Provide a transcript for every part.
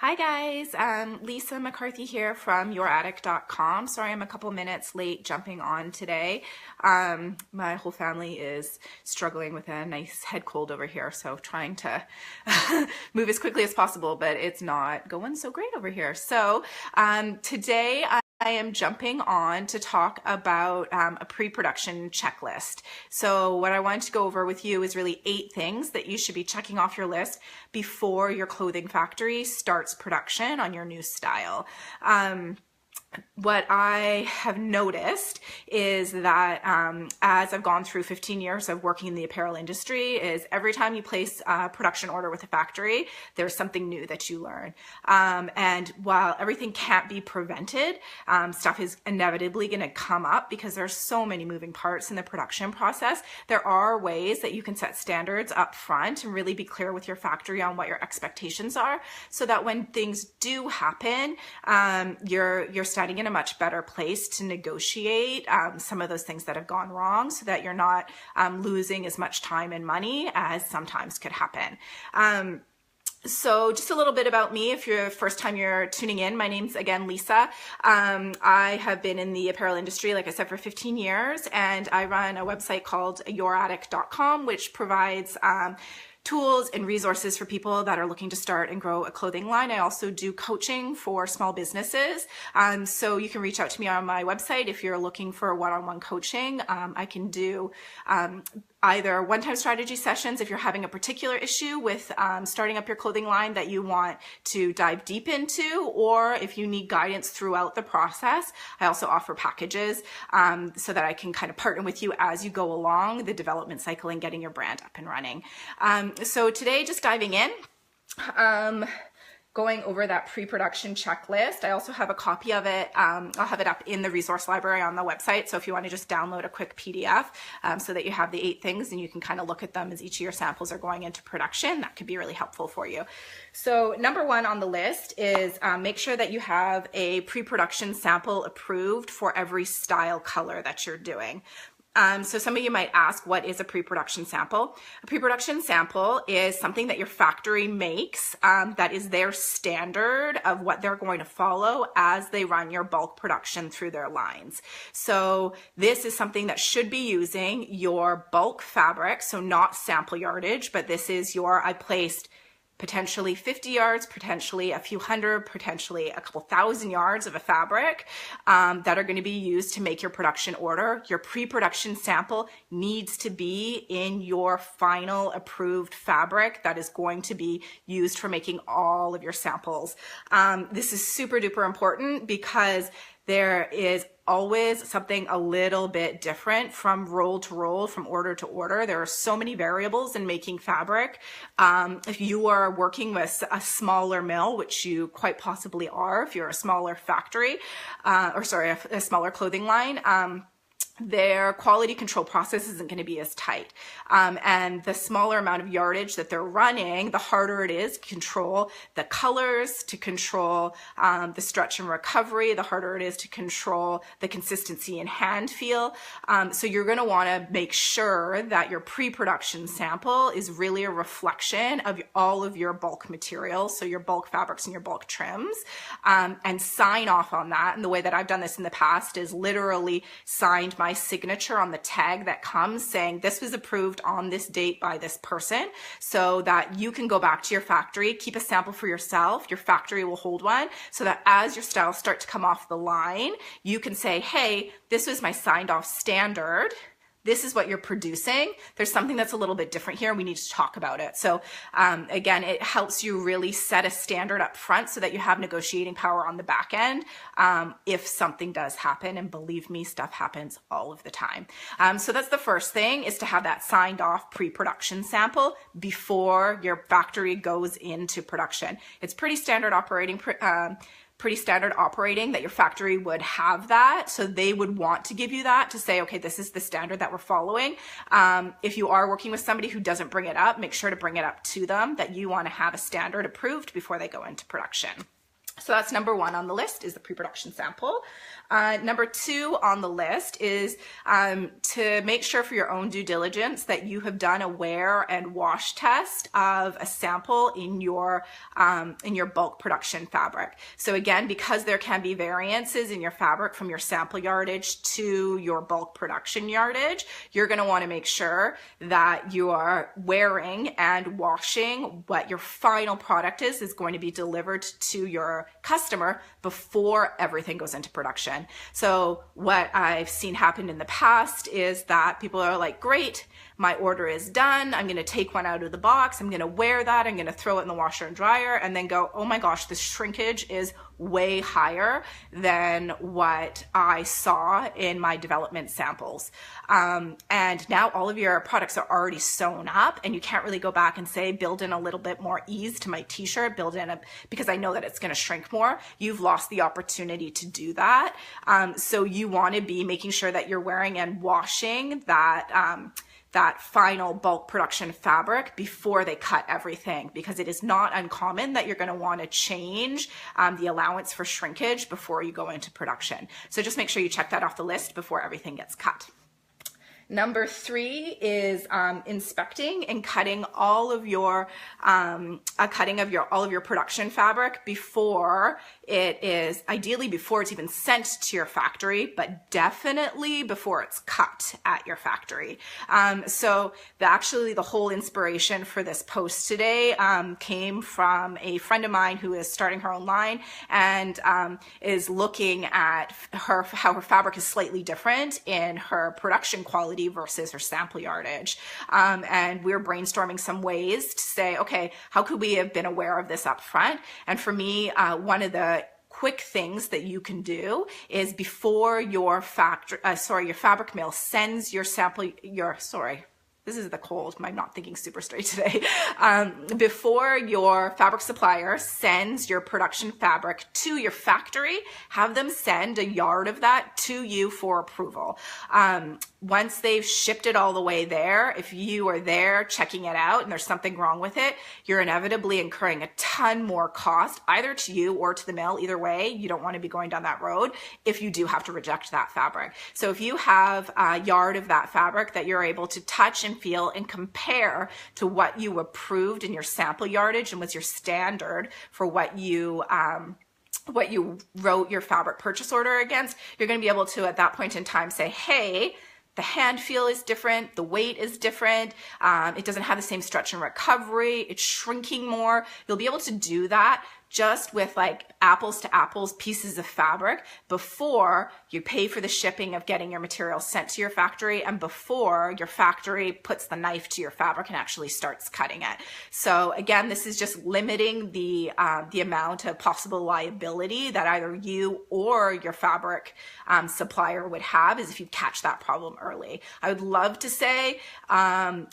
Hi guys, Lisa McCarthy here from youraddict.com. Sorry I'm a couple minutes late jumping on today. My whole family is struggling with a nice head cold over here, so trying to move as quickly as possible, but it's not going so great over here. So today I am jumping on to talk about a pre-production checklist. So what I wanted to go over with you is really 8 things that you should be checking off your list before your clothing factory starts production on your new style. What I have noticed is that as I've gone through 15 years of working in the apparel industry, is every time you place a production order with a factory, there's something new that you learn. And while everything can't be prevented, stuff is inevitably going to come up because there's so many moving parts in the production process. There are ways that you can set standards up front and really be clear with your factory on what your expectations are, so that when things do happen, you're starting in a much better place to negotiate some of those things that have gone wrong, so that you're not losing as much time and money as sometimes could happen. So just a little bit about me. If you're the first time you're tuning in, my name's again Lisa. I have been in the apparel industry, like I said, for 15 years, and I run a website called youraddict.com, which provides tools and resources for people that are looking to start and grow a clothing line. I also do coaching for small businesses. So you can reach out to me on my website if you're looking for one-on-one coaching. I can do either one-time strategy sessions if you're having a particular issue with starting up your clothing line that you want to dive deep into, or if you need guidance throughout the process. I also offer packages so that I can kind of partner with you as you go along the development cycle and getting your brand up and running. So today, just diving in, going over that pre-production checklist. I also have a copy of it. I'll have it up in the resource library on the website. So if you want to just download a quick PDF so that you have the 8 things and you can kind of look at them as each of your samples are going into production, that could be really helpful for you. So number 1 on the list is make sure that you have a pre-production sample approved for every style color that you're doing. So some of you might ask, what is a pre-production sample? A pre-production sample is something that your factory makes that is their standard of what they're going to follow as they run your bulk production through their lines. So this is something that should be using your bulk fabric, so not sample yardage, but this is your, I placed potentially 50 yards, potentially a few hundred, potentially a couple thousand yards of a fabric that are going to be used to make your production order. Your pre-production sample needs to be in your final approved fabric that is going to be used for making all of your samples. This is super duper important because there is always something a little bit different from roll to roll, from order to order. There are so many variables in making fabric. If you are working with a smaller mill, which you quite possibly are if you're a smaller factory, a smaller clothing line, their quality control process isn't going to be as tight. And the smaller amount of yardage that they're running, the harder it is to control the colors, to control the stretch and recovery, the harder it is to control the consistency and hand feel. So you're going to want to make sure that your pre-production sample is really a reflection of all of your bulk materials, so your bulk fabrics and your bulk trims, and sign off on that. And the way that I've done this in the past is literally signed my signature on the tag that comes saying this was approved on this date by this person, so that you can go back to your factory, keep a sample for yourself, your factory will hold one, so that as your styles start to come off the line, you can say, hey, this was my signed off standard. This is what you're producing. There's something that's a little bit different here. We need to talk about it. So again, it helps you really set a standard up front so that you have negotiating power on the back end if something does happen. And believe me, stuff happens all of the time. So that's the first thing, is to have that signed off pre-production sample before your factory goes into production. It's pretty standard operating that your factory would have that. So they would want to give you that to say, okay, this is the standard that we're following. If you are working with somebody who doesn't bring it up, make sure to bring it up to them that you want to have a standard approved before they go into production. So that's number 1 on the list, is the pre-production sample. Number 2 on the list is to make sure for your own due diligence that you have done a wear and wash test of a sample in your bulk production fabric. So again, because there can be variances in your fabric from your sample yardage to your bulk production yardage, you're going to want to make sure that you are wearing and washing what your final product is going to be delivered to your customer before everything goes into production. So what I've seen happen in the past is that people are like, great, my order is done. I'm going to take one out of the box. I'm going to wear that. I'm going to throw it in the washer and dryer, and then go, oh my gosh, the shrinkage is way higher than what I saw in my development samples. And now all of your products are already sewn up, and you can't really go back and say, build in a little bit more ease to my t-shirt, because I know that it's going to shrink more. You've lost the opportunity to do that. So you want to be making sure that you're wearing and washing that final bulk production fabric before they cut everything, because it is not uncommon that you're going to want to change the allowance for shrinkage before you go into production. So just make sure you check that off the list before everything gets cut. Number 3 is inspecting and cutting all of your all of your production fabric before it is, ideally before it's even sent to your factory, but definitely before it's cut at your factory. So the whole inspiration for this post today came from a friend of mine who is starting her own line and is looking at how her fabric is slightly different in her production quality versus her sample yardage. And we're brainstorming some ways to say, okay, how could we have been aware of this up front? And for me, one of the quick things that you can do is before your fabric mill sends your sample, this is the cold, I'm not thinking super straight today. Before your fabric supplier sends your production fabric to your factory, have them send a yard of that to you for approval. Once they've shipped it all the way there, if you are there checking it out and there's something wrong with it, you're inevitably incurring a ton more cost, either to you or to the mill. Either way, you don't want to be going down that road if you do have to reject that fabric. So if you have a yard of that fabric that you're able to touch and feel and compare to what you approved in your sample yardage and was your standard for what you wrote your fabric purchase order against, you're going to be able to at that point in time say, hey, the hand feel is different, the weight is different, it doesn't have the same stretch and recovery, it's shrinking more. You'll be able to do that just with like apples to apples pieces of fabric before you pay for the shipping of getting your material sent to your factory and before your factory puts the knife to your fabric and actually starts cutting it. So again, this is just limiting the amount of possible liability that either you or your fabric supplier would have is if you catch that problem early. I would love to say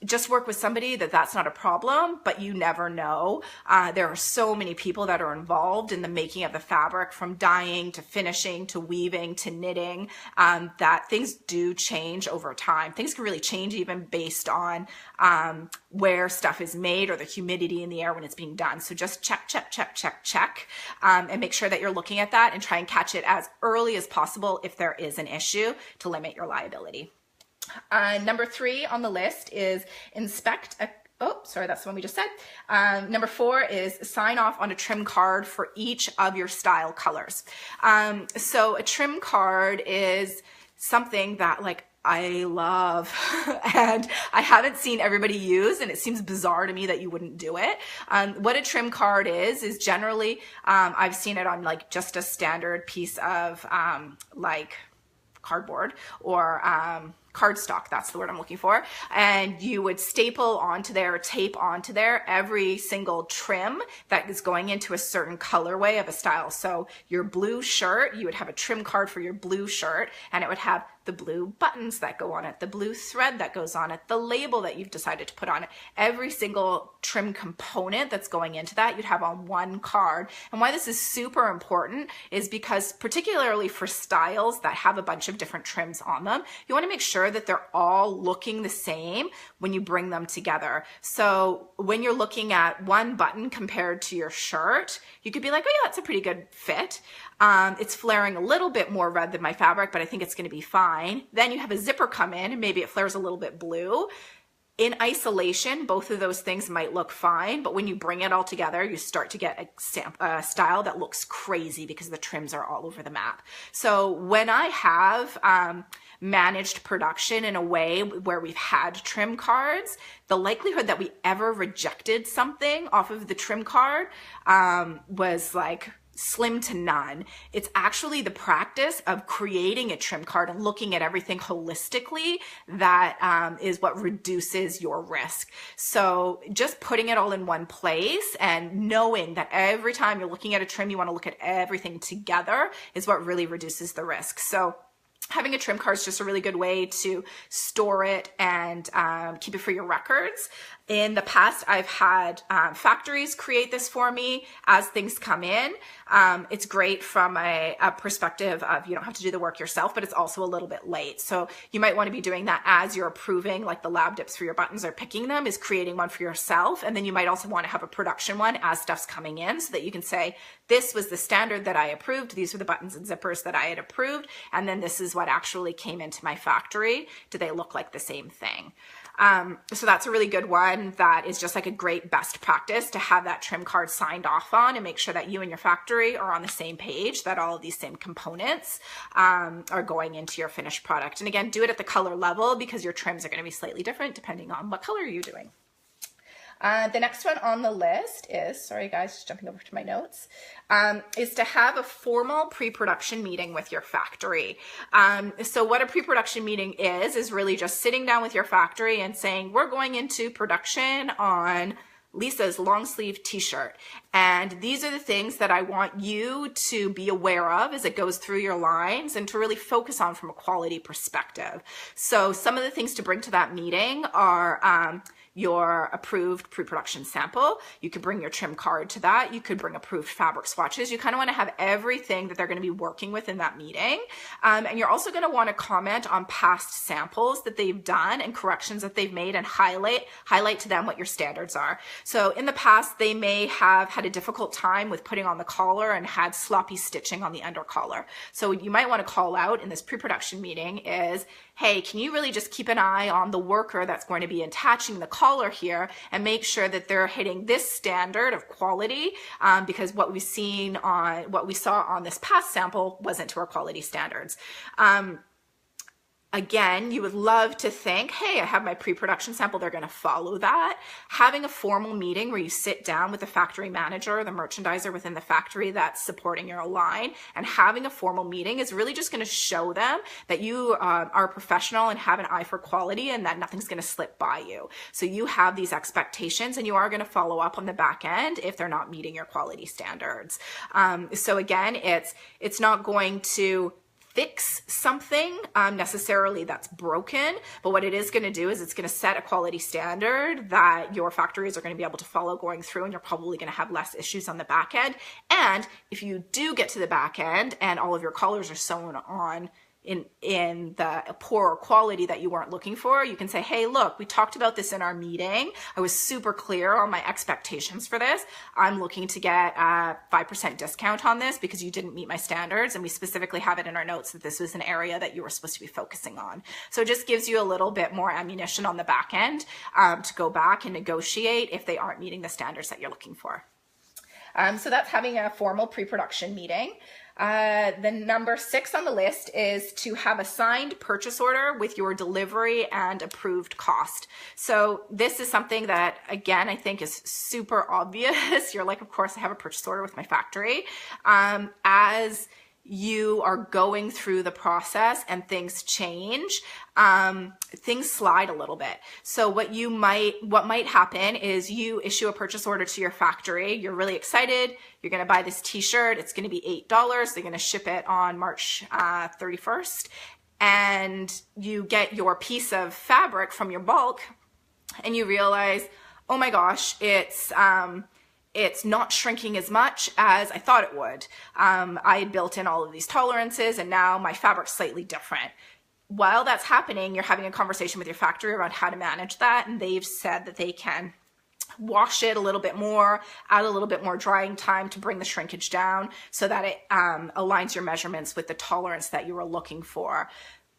just work with somebody that's not a problem, but you never know. There are so many people that are involved in the making of the fabric, from dyeing to finishing to weaving to knitting, that things do change over time. Things can really change even based on where stuff is made or the humidity in the air when it's being done. So just check, and make sure that you're looking at that and try and catch it as early as possible if there is an issue to limit your liability. Number 3 on the list is inspect a that's the one we just said. Number 4 is sign off on a trim card for each of your style colors. So a trim card is something that like I love and I haven't seen everybody use, and it seems bizarre to me that you wouldn't do it. What a trim card is generally, I've seen it on like just a standard piece of like cardboard or cardstock, that's the word I'm looking for, and you would staple onto there, tape onto there every single trim that is going into a certain colorway of a style. So your blue shirt, you would have a trim card for your blue shirt, and it would have the blue buttons that go on it, the blue thread that goes on it, the label that you've decided to put on it. Every single trim component that's going into that, you'd have on one card. And why this is super important is because particularly for styles that have a bunch of different trims on them, you want to make sure that they're all looking the same when you bring them together. So when you're looking at one button compared to your shirt, you could be like, oh yeah, that's a pretty good fit. It's flaring a little bit more red than my fabric, but I think it's going to be fine. Then you have a zipper come in and maybe it flares a little bit blue. In isolation, both of those things might look fine, but when you bring it all together, you start to get a style that looks crazy because the trims are all over the map. So when I have managed production in a way where we've had trim cards, the likelihood that we ever rejected something off of the trim card was like slim to none. It's actually the practice of creating a trim card and looking at everything holistically that is what reduces your risk. So just putting it all in one place and knowing that every time you're looking at a trim, you want to look at everything together is what really reduces the risk. So having a trim card is just a really good way to store it and keep it for your records. In the past, I've had factories create this for me as things come in. It's great from a perspective of you don't have to do the work yourself, but it's also a little bit late. So you might want to be doing that as you're approving, like the lab dips for your buttons or picking them, is creating one for yourself. And then you might also want to have a production one as stuff's coming in so that you can say, this was the standard that I approved. These were the buttons and zippers that I had approved. And then this is what actually came into my factory. Do they look like the same thing? So that's a really good one that is just like a great best practice to have that trim card signed off on and make sure that you and your factory are on the same page, that all of these same components are going into your finished product. And again, do it at the color level because your trims are going to be slightly different depending on what color you're doing. The next one on the list is, sorry guys, just jumping over to my notes, is to have a formal pre-production meeting with your factory. So what a pre-production meeting is really just sitting down with your factory and saying, we're going into production on Lisa's long sleeve t-shirt. And these are the things that I want you to be aware of as it goes through your lines and to really focus on from a quality perspective. So some of the things to bring to that meeting are your approved pre-production sample. You could bring your trim card to that. You could bring approved fabric swatches. You kind of want to have everything that they're going to be working with in that meeting. And you're also going to want to comment on past samples that they've done and corrections that they've made and highlight to them what your standards are. So in the past, they may have had a difficult time with putting on the collar and had sloppy stitching on the under collar. So what you might want to call out in this pre-production meeting is, hey, can you really just keep an eye on the worker that's going to be attaching the collar here and make sure that they're hitting this standard of quality, because what we saw on this past sample wasn't to our quality standards. Again, you would love to think, hey, I have my pre-production sample, they're going to follow that. Having a formal meeting where you sit down with the factory manager, the merchandiser within the factory that's supporting your line, and having a formal meeting is really just going to show them that you are a professional and have an eye for quality and that nothing's going to slip by you. So you have these expectations and you are going to follow up on the back end if they're not meeting your quality standards. So again, it's not going to fix something necessarily that's broken, but what it is going to do is it's going to set a quality standard that your factories are going to be able to follow going through, and you're probably going to have less issues on the back end. And if you do get to the back end and all of your collars are sewn on in the poor quality that you weren't looking for, you can say, hey, look, we talked about this in our meeting. I was super clear on my expectations for this. I'm looking to get a 5% discount on this because you didn't meet my standards. And we specifically have it in our notes that this was an area that you were supposed to be focusing on. So it just gives you a little bit more ammunition on the back end to go back and negotiate if they aren't meeting the standards that you're looking for. So that's having a formal pre-production meeting. The number 6 on the list is to have a signed purchase order with your delivery and approved cost. So this is something that, again, I think is super obvious. You're like, of course, I have a purchase order with my factory. As you are going through the process and things change, things slide a little bit. So what might happen is you issue a purchase order to your factory. You're really excited. You're going to buy this t-shirt. It's going to be $8. They're going to ship it on March 31st. and you get your piece of fabric from your bulk and you realize, oh my gosh, it's not shrinking as much as I thought it would. I had built in all of these tolerances and now my fabric's slightly different. While that's happening, you're having a conversation with your factory around how to manage that, and they've said that they can wash it a little bit more, add a little bit more drying time to bring the shrinkage down so that it aligns your measurements with the tolerance that you were looking for.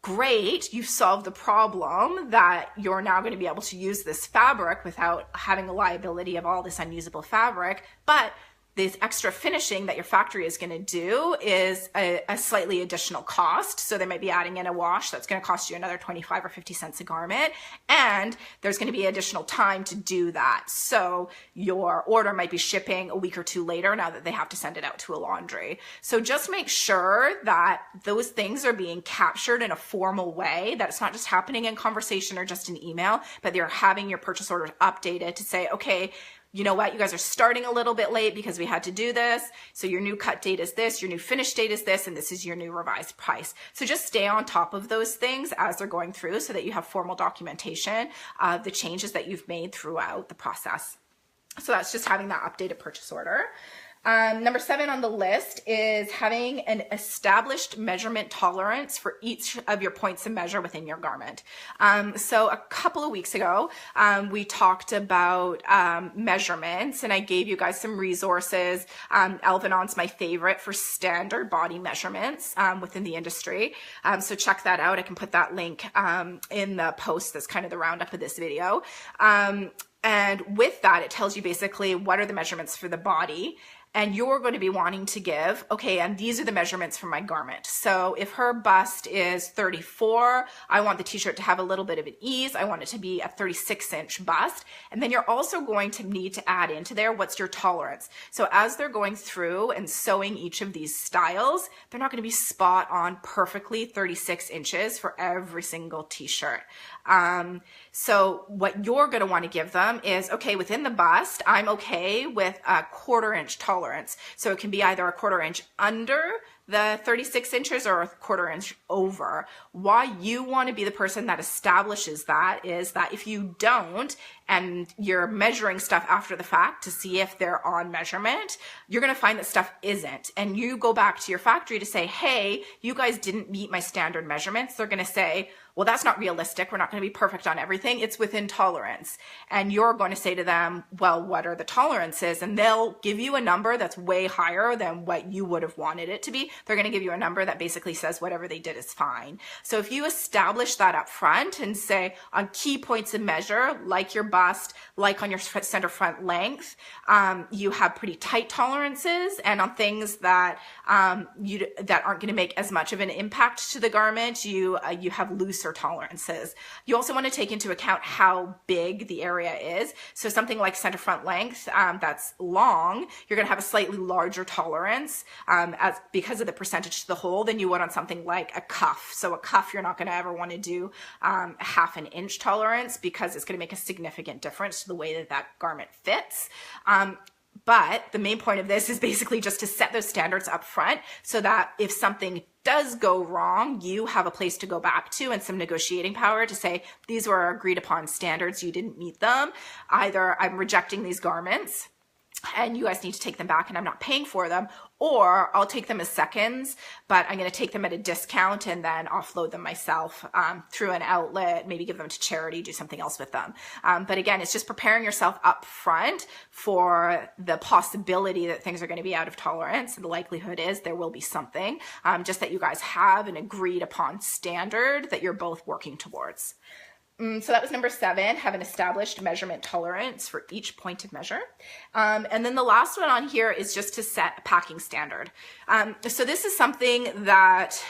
Great, you've solved the problem that you're now going to be able to use this fabric without having a liability of all this unusable fabric, but this extra finishing that your factory is going to do is a slightly additional cost. So they might be adding in a wash that's going to cost you another 25 or 50 cents a garment. And there's going to be additional time to do that. So your order might be shipping a week or two later now that they have to send it out to a laundry. So just make sure that those things are being captured in a formal way, that it's not just happening in conversation or just an email, but you're having your purchase orders updated to say, okay, you know what, you guys are starting a little bit late because we had to do this. So your new cut date is this, your new finish date is this, and this is your new revised price. So just stay on top of those things as they're going through so that you have formal documentation of the changes that you've made throughout the process. So that's just having that updated purchase order. Number 7 on the list is having an established measurement tolerance for each of your points of measure within your garment. So a couple of weeks ago, we talked about measurements, and I gave you guys some resources. Elvenon's my favorite for standard body measurements within the industry. So check that out. I can put that link in the post that's kind of the roundup of this video. And with that, it tells you basically what are the measurements for the body. And you're going to be wanting to give, okay, and these are the measurements for my garment. So if her bust is 34, I want the t-shirt to have a little bit of an ease. I want it to be a 36-inch bust. And then you're also going to need to add into there, what's your tolerance? So as they're going through and sewing each of these styles, they're not going to be spot on perfectly 36 inches for every single t-shirt. So what you're going to want to give them is, okay, within the bust, I'm okay with a 1/4 inch tolerance. So it can be either a 1/4 inch under the 36 inches or a 1/4 inch over. Why you want to be the person that establishes that is that if you don't, and you're measuring stuff after the fact to see if they're on measurement, you're going to find that stuff isn't. And you go back to your factory to say, hey, you guys didn't meet my standard measurements. They're going to say, well, that's not realistic. We're not going to be perfect on everything. It's within tolerance. And you're going to say to them, well, what are the tolerances? And they'll give you a number that's way higher than what you would have wanted it to be. They're going to give you a number that basically says whatever they did is fine. So if you establish that up front and say on key points of measure, like your bust, like on your center front length, you have pretty tight tolerances, and on things that that aren't going to make as much of an impact to the garment, you have looser tolerances. You also want to take into account how big the area is. So something like center front length that's long, you're going to have a slightly larger tolerance because of the percentage to the hole than you would on something like a cuff. So a cuff, you're not going to ever want to do a 1/2 inch tolerance because it's going to make a significant difference to the way that that garment fits. But the main point of this is basically just to set those standards up front so that if something does go wrong, you have a place to go back to and some negotiating power to say, these were our agreed upon standards, you didn't meet them. Either I'm rejecting these garments and you guys need to take them back and I'm not paying for them, or I'll take them as seconds, but I'm going to take them at a discount and then offload them myself through an outlet, maybe give them to charity, do something else with them. But again, it's just preparing yourself up front for the possibility that things are going to be out of tolerance. And the likelihood is there will be something, just that you guys have an agreed upon standard that you're both working towards. So that was number 7, have an established measurement tolerance for each point of measure. And then the last one on here is just to set a packing standard. So this is something that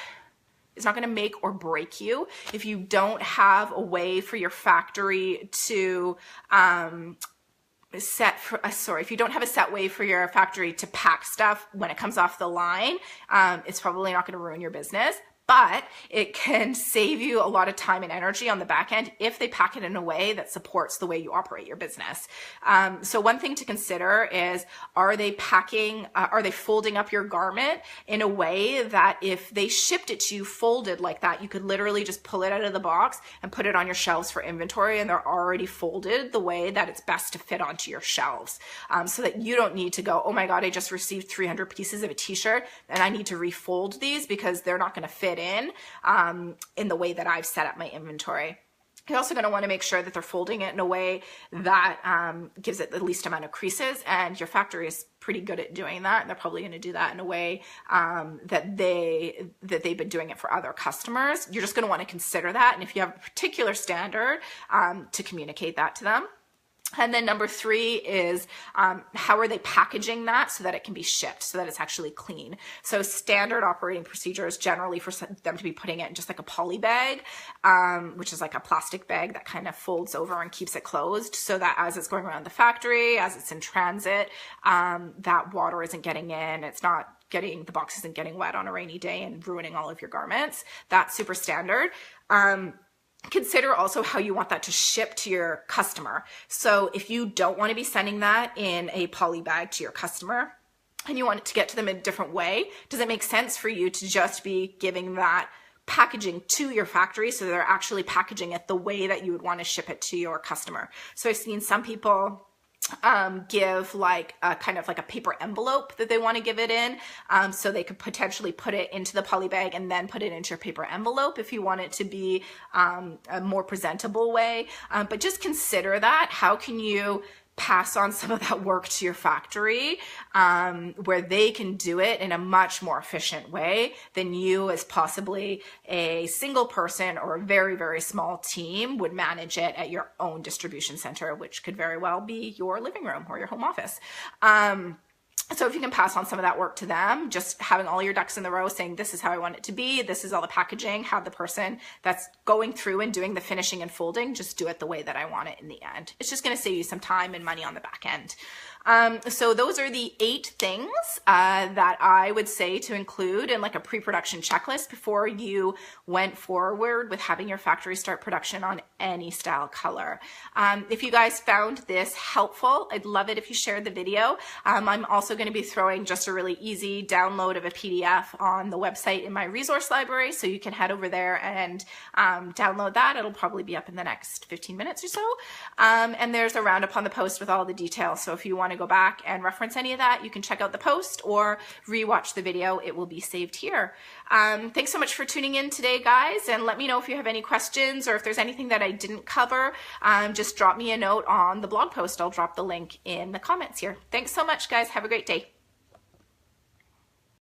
is not going to make or break you. If you don't have a way for your factory to if you don't have a set way for your factory to pack stuff when it comes off the line, it's probably not going to ruin your business. but it can save you a lot of time and energy on the back end if they pack it in a way that supports the way you operate your business. So one thing to consider is, are they folding up your garment in a way that if they shipped it to you folded like that, you could literally just pull it out of the box and put it on your shelves for inventory, and they're already folded the way that it's best to fit onto your shelves, so that you don't need to go, oh my God, I just received 300 pieces of a t-shirt and I need to refold these because they're not going to fit in the way that I've set up my inventory. You're also going to want to make sure that they're folding it in a way that gives it the least amount of creases, and your factory is pretty good at doing that. And they're probably going to do that in a way that they've been doing it for other customers. You're just going to want to consider that. And if you have a particular standard, to communicate that to them. And then number 3 is how are they packaging that so that it can be shipped, so that it's actually clean. So standard operating procedures generally for them to be putting it in just like a poly bag, which is like a plastic bag that kind of folds over and keeps it closed, so that as it's going around the factory, as it's in transit, that water isn't getting in, the box isn't getting wet on a rainy day and ruining all of your garments. That's super standard. Consider also how you want that to ship to your customer. So if you don't want to be sending that in a poly bag to your customer and you want it to get to them in a different way, does it make sense for you to just be giving that packaging to your factory so they're actually packaging it the way that you would want to ship it to your customer? So I've seen some people give like a kind of like a paper envelope that they want to give it in, so they could potentially put it into the poly bag and then put it into your paper envelope if you want it to be a more presentable way. But just consider that. How can you pass on some of that work to your factory, where they can do it in a much more efficient way than you, as possibly a single person or a very, very small team, would manage it at your own distribution center, which could very well be your living room or your home office. So if you can pass on some of that work to them, just having all your ducks in the row, saying, this is how I want it to be, this is all the packaging, have the person that's going through and doing the finishing and folding just do it the way that I want it in the end. It's just going to save you some time and money on the back end. So those are the 8 things that I would say to include in like a pre-production checklist before you went forward with having your factory start production on any style color. If you guys found this helpful, I'd love it if you shared the video. I'm also going to be throwing just a really easy download of a PDF on the website in my resource library, so you can head over there and download that. It'll probably be up in the next 15 minutes or so. And there's a roundup on the post with all the details. So if you want to go back and reference any of that, you can check out the post or rewatch the video. It will be saved here. Thanks so much for tuning in today, guys, and let me know if you have any questions or if there's anything that I didn't cover. Just drop me a note on the blog post. I'll drop the link in the comments here. Thanks so much, guys. Have a great day.